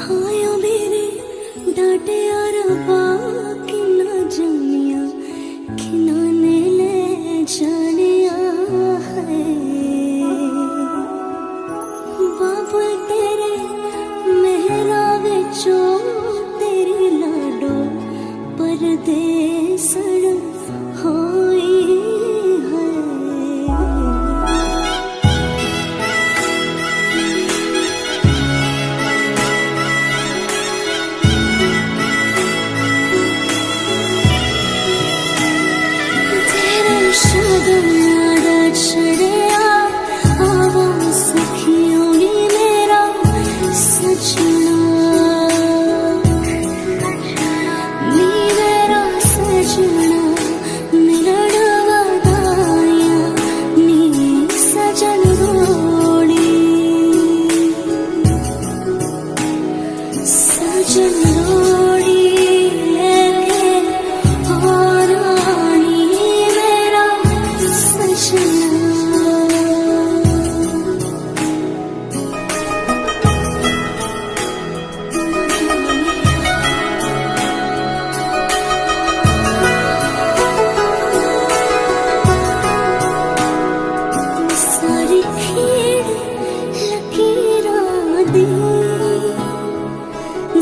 हायो मेरे डाटे अरबा कि ना जानिया खिनाने ले जानिया है बाबू तेरे मेहरा विचो तेरी लाडो परदेसण होई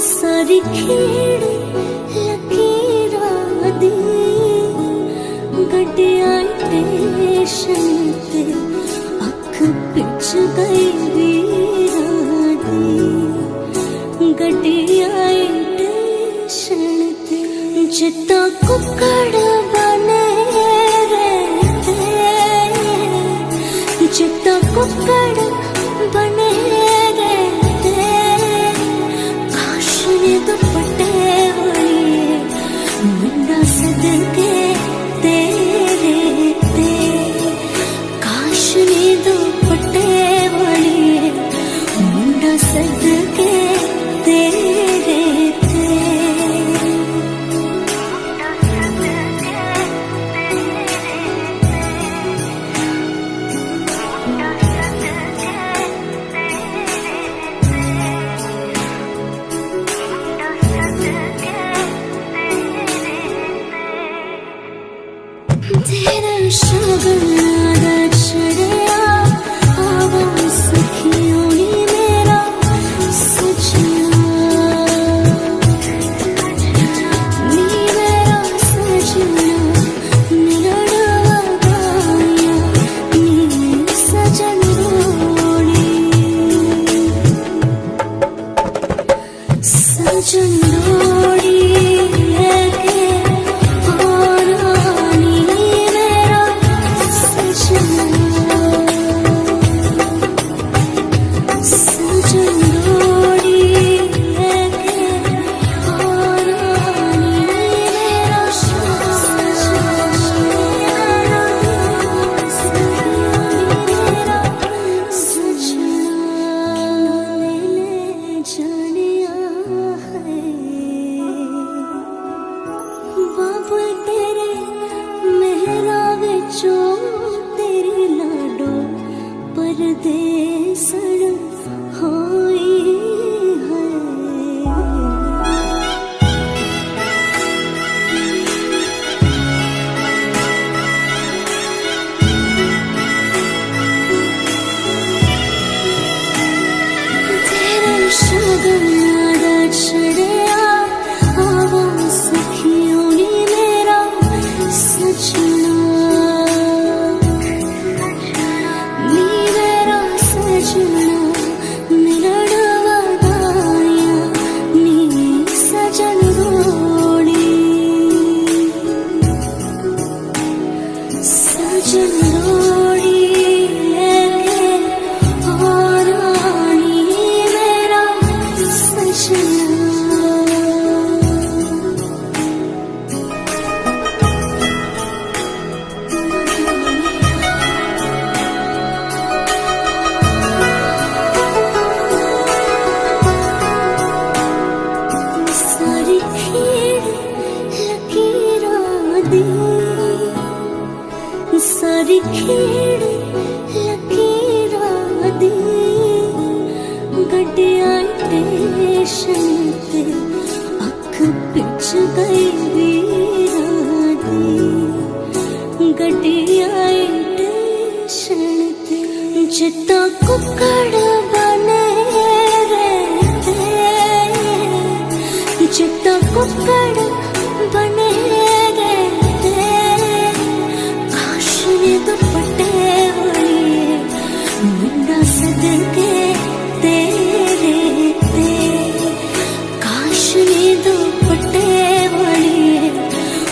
सारी खेड़ लकीरां दी गड्डियां स्टेशन ते अख पिच गई वीरां दी गड्डियां स्टेशन ते जित्ता कुक्कड़ बने रहते जित्ता कुक्कड़ बने दुपट्टे वाली मुंडा सदके तेरे ते काश ने दुपट्टे वाली मुंडा सदके तेरे ते तेरा शगुन छड़िया आवाज़ सखियों नी मेरा सजना नी मेरा सजना मिलड़ वगाया नी सजन रोड़ी सजन रोड़ी बाबू तेरे मेहरा विचो तेरी लाडो परदेसण होई तेरा शगुन छड़िया आवाज़ सखियों नी मेरा सजना नी मेरा सजना मिलड़ वगाया नी सजन रोड़ी सजन रोड़ी और रानी मेरा सजना सारी खेड़ लकीरां दी गड्डियां स्टेशन क्षण ते अख पिच गई वीरा दी गड्डिया टेंशन ते जिता कुकड़ बने रहते जिता कुकड़ बने रहते काश ने दुपट्टे वाली मुंडा सदके तेरे ते काश ने दुपट्टे वाली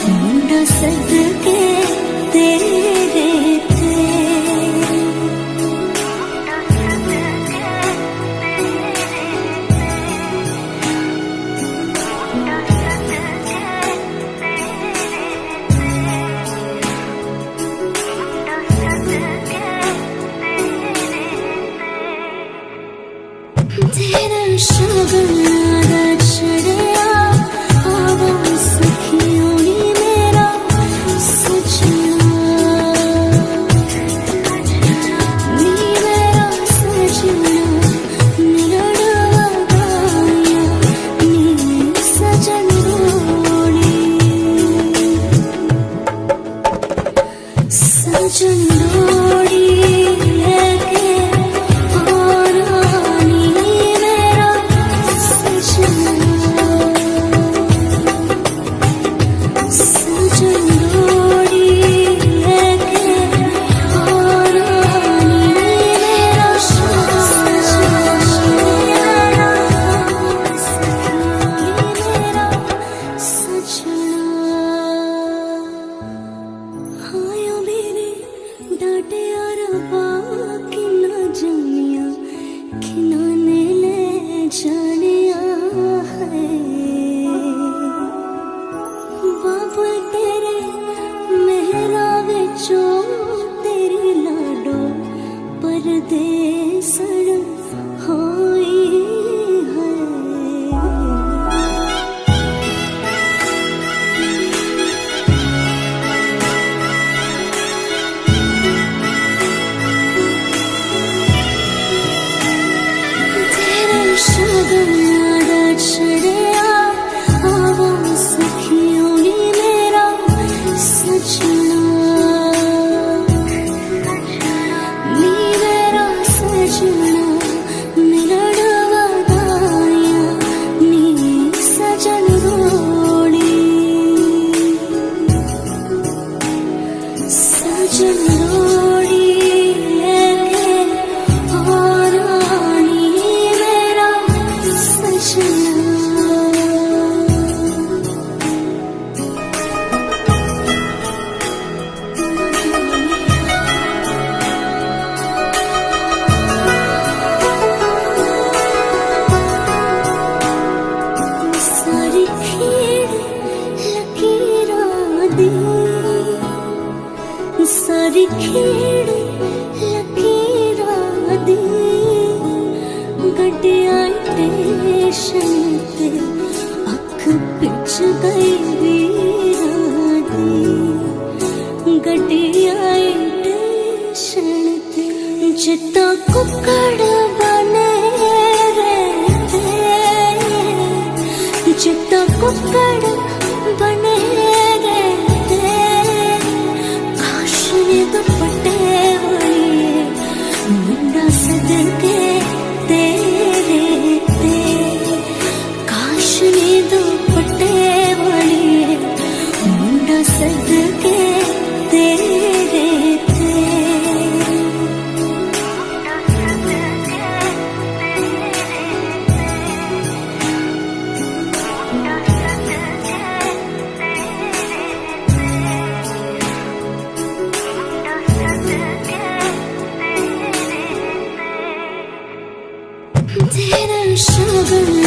मुंडा सदके तेरे ते तेरा शगुन चढ़िया आवा सखियों नी मेरा सजना नी मेरा सजना मिलड़ा गाया नी सजन रोड़ी सजन रोड़ी तेरी लाडो परदेसण होई है तेरा शगुन चढ़िया आवा सखियों नी मेरा सजना मिलड़ा गाया नी सजन रोड़ी सजन रोड़ी और रानी मेरा सजना सारी खेड़ लकीरा दी गड्डिया टेंशन ते अख पिच गई वीरा दी गड्डिया टेंशन ते जिता कुकड़ बने रहते जिता कुकड़ बने दुपट्टे वाली मुंडा सदके तेरे ते काश ने दुपट्टे वाली मुंडा सदके तेरे ते तेरा शगुन